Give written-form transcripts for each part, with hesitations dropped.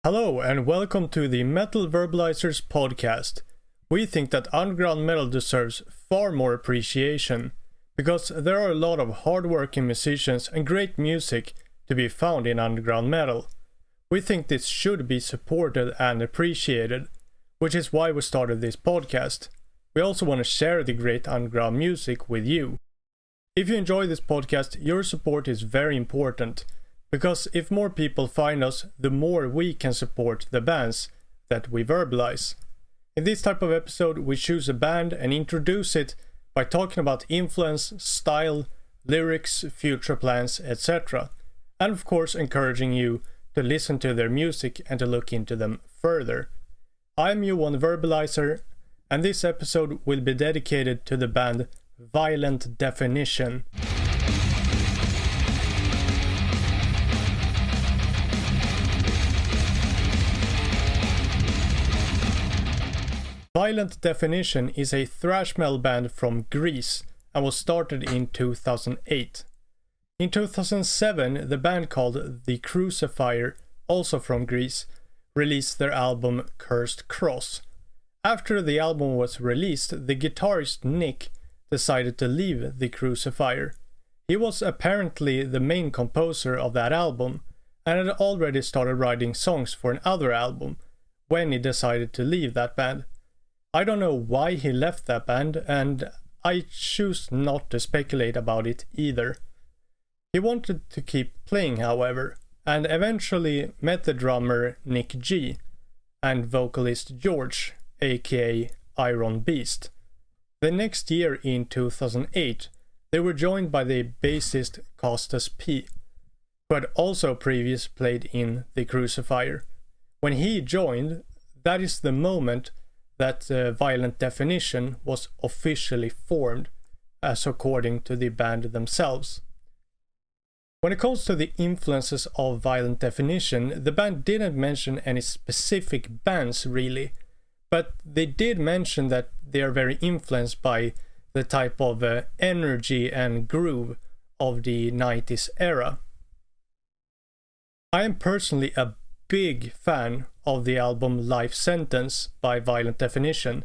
Hello and welcome to the Metal Verbalizers podcast. We think that underground metal deserves far more appreciation because there are a lot of hardworking musicians and great music to be found in underground metal. We think this should be supported and appreciated, which is why we started this podcast. We also want to share the great underground music with you. If you enjoy this podcast, your support is very important. Because if more people find us, the more we can support the bands that we verbalize. In this type of episode, we choose a band and introduce it by talking about influence, style, lyrics, future plans, etc. And of course encouraging you to listen to their music and to look into them further. I'm Johan Verbalizer, and this episode will be dedicated to the band Violent Definition. Violent Definition is a thrash metal band from Greece and was started in 2008. In 2007, the band called The Crucifier, also from Greece, released their album Cursed Cross. After the album was released, the guitarist Nick decided to leave The Crucifier. He was apparently the main composer of that album and had already started writing songs for another album when he decided to leave that band. I don't know why he left that band, and I choose not to speculate about it either. He wanted to keep playing, however, and eventually met the drummer Nick G and vocalist George, aka Iron Beast. The next year, in 2008, they were joined by the bassist Costas P, who had also previously played in The Crucifier. When he joined, that is the moment that Violent Definition was officially formed, as according to the band themselves. When it comes to the influences of Violent Definition, the band didn't mention any specific bands really, but they did mention that they are very influenced by the type of energy and groove of the 90s era. I am personally a big fan of the album Life Sentence by Violent Definition.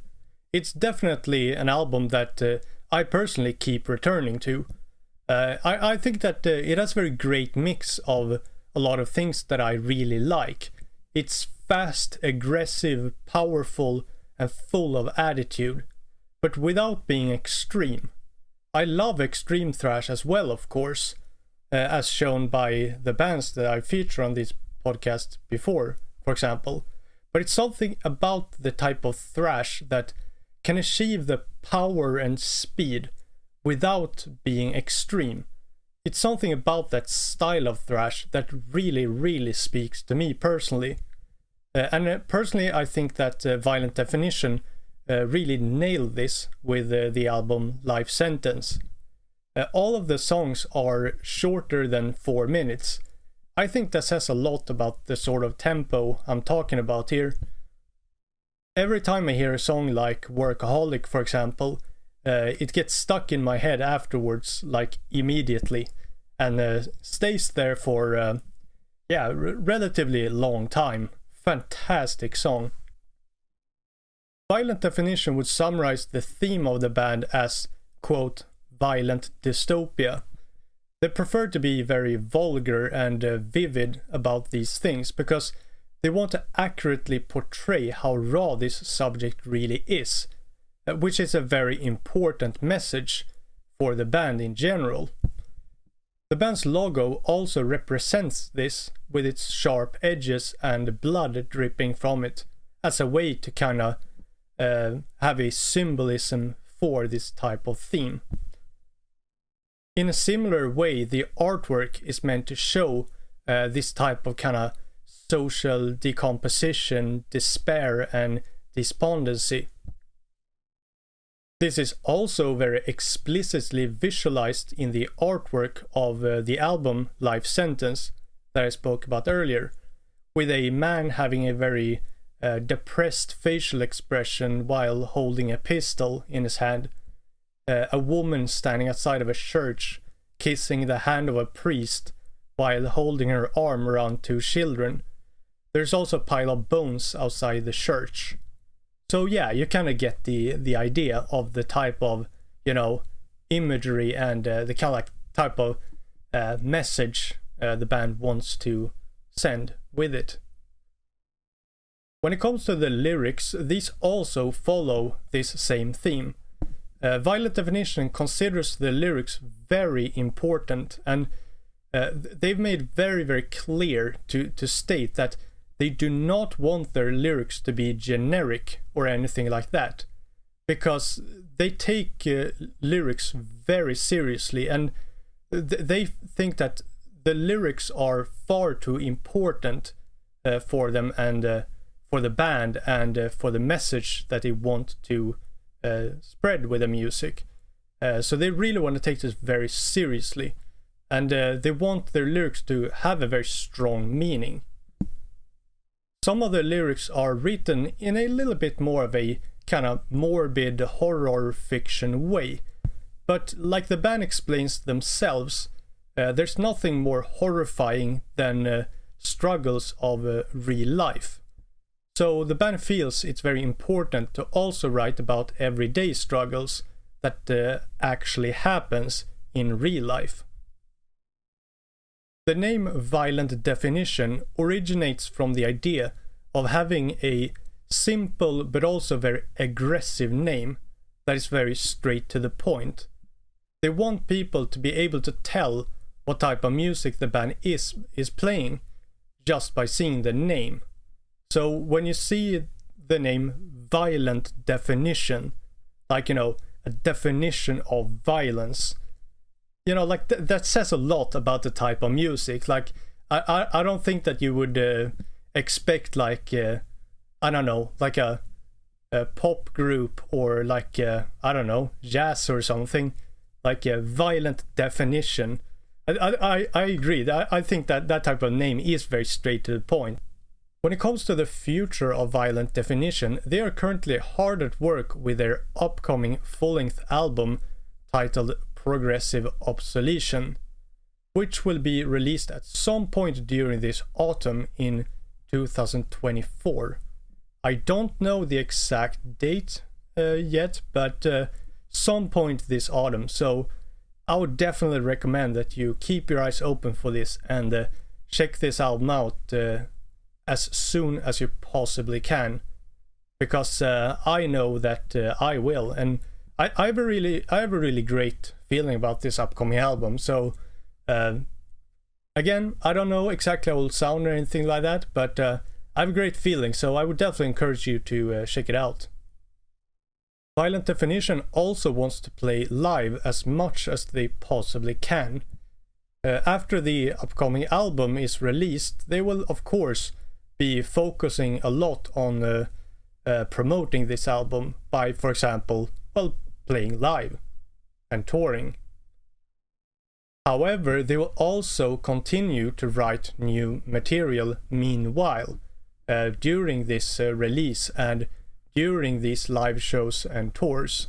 It's definitely an album that I personally keep returning to. I think that it has a very great mix of a lot of things that I really like. It's fast, aggressive, powerful, and full of attitude, but without being extreme. I love extreme thrash as well, of course, as shown by the bands that I feature on this podcast before, for example, but it's something about the type of thrash that can achieve the power and speed without being extreme. It's something about that style of thrash that really speaks to me personally. Personally, I think that Violent Definition really nailed this with the album Life Sentence. All of the songs are shorter than 4 minutes. I think that says a lot about the sort of tempo I'm talking about here. Every time I hear a song like Workaholic, for example, it gets stuck in my head afterwards, like immediately, and stays there for, relatively long time. Fantastic song. Violent Definition would summarize the theme of the band as, quote, violent dystopia. They prefer to be very vulgar and vivid about these things because they want to accurately portray how raw this subject really is, which is a very important message for the band in general. The band's logo also represents this with its sharp edges and blood dripping from it as a way to kind of have a symbolism for this type of theme. In a similar way, the artwork is meant to show this type of kind of social decomposition, despair, and despondency. This is also very explicitly visualized in the artwork of the album Life Sentence that I spoke about earlier, with a man having a very depressed facial expression while holding a pistol in his hand. A woman standing outside of a church kissing the hand of a priest while holding her arm around two children. there's also a pile of bones outside the church. So yeah, you kind of get the idea of the type of, imagery and the kind of like type of message the band wants to send with it. When it comes to the lyrics, these also follow this same theme. Violent Definition considers the lyrics very important, and they've made very, very clear to state that they do not want their lyrics to be generic or anything like that, because they take lyrics very seriously, and they think that the lyrics are far too important for them and for the band and for the message that they want to spread with the music. So they really want to take this very seriously, and they want their lyrics to have a very strong meaning. Some of the lyrics are written in a little bit more of a kind of morbid horror fiction way, but like the band explains themselves, there's nothing more horrifying than struggles of real life. So the band feels it's very important to also write about everyday struggles that actually happens in real life. The name Violent Definition originates from the idea of having a simple but also very aggressive name that is very straight to the point. They want people to be able to tell what type of music the band is playing just by seeing the name. So when you see the name Violent Definition, like, a definition of violence, like that says a lot about the type of music. Like, I don't think that you would expect like, I don't know, like a pop group or like, I don't know, jazz or something, like a Violent Definition. I agree. I think that type of name is very straight to the point. When it comes to the future of Violent Definition, they are currently hard at work with their upcoming full-length album titled Progressive Obsolescence, which will be released at some point during this autumn in 2024. I don't know the exact date yet, but some point this autumn, so I would definitely recommend that you keep your eyes open for this and check this album out as soon as you possibly can, because I know that I will, and I have a really great feeling about this upcoming album. So again, I don't know exactly how it will sound or anything like that, but I have a great feeling, so I would definitely encourage you to check it out. Violent Definition also wants to play live as much as they possibly can. After the upcoming album is released, they will of course be focusing a lot on promoting this album by, for example, playing live and touring. However, they will also continue to write new material meanwhile, during this release and during these live shows and tours.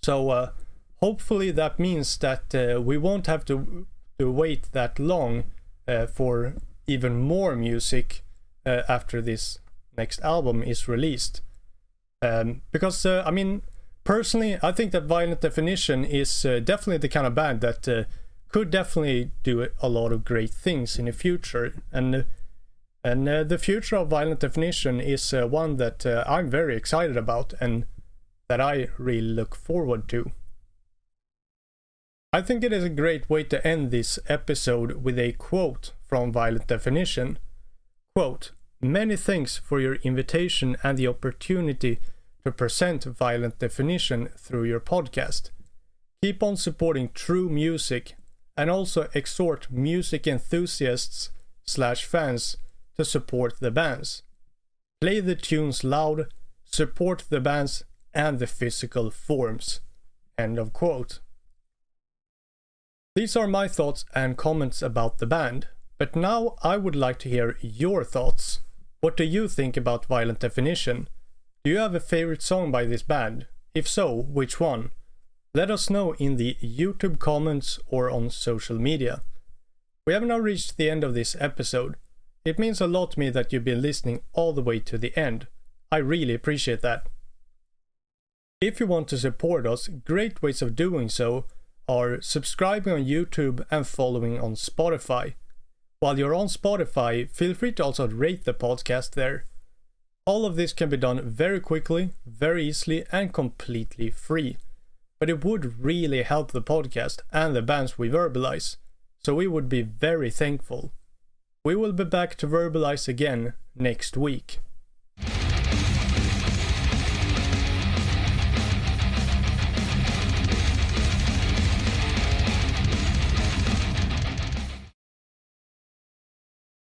So hopefully that means that we won't have to wait that long for even more music after this next album is released. Because I mean, personally, I think that Violent Definition is definitely the kind of band that could definitely do a lot of great things in the future, and the future of Violent Definition is one that I'm very excited about and that I really look forward to. I think it is a great way to end this episode with a quote from Violent Definition. Quote, "Many thanks for your invitation and the opportunity to present Violent Definition through your podcast. Keep on supporting true music and also exhort music enthusiasts/fans to support the bands. Play the tunes loud, support the bands and the physical forms." End of quote. These are my thoughts and comments about the band, but now I would like to hear your thoughts. What do you think about Violent Definition? Do you have a favorite song by this band? If so, which one? Let us know in the YouTube comments or on social media. We have now reached the end of this episode. It means a lot to me that you've been listening all the way to the end. I really appreciate that. If you want to support us, great ways of doing so are subscribing on YouTube and following on Spotify. While you're on Spotify, feel free to also rate the podcast there. All of this can be done very quickly, very easily, and completely free. But it would really help the podcast and the bands we verbalize, so we would be very thankful. We will be back to verbalize again next week.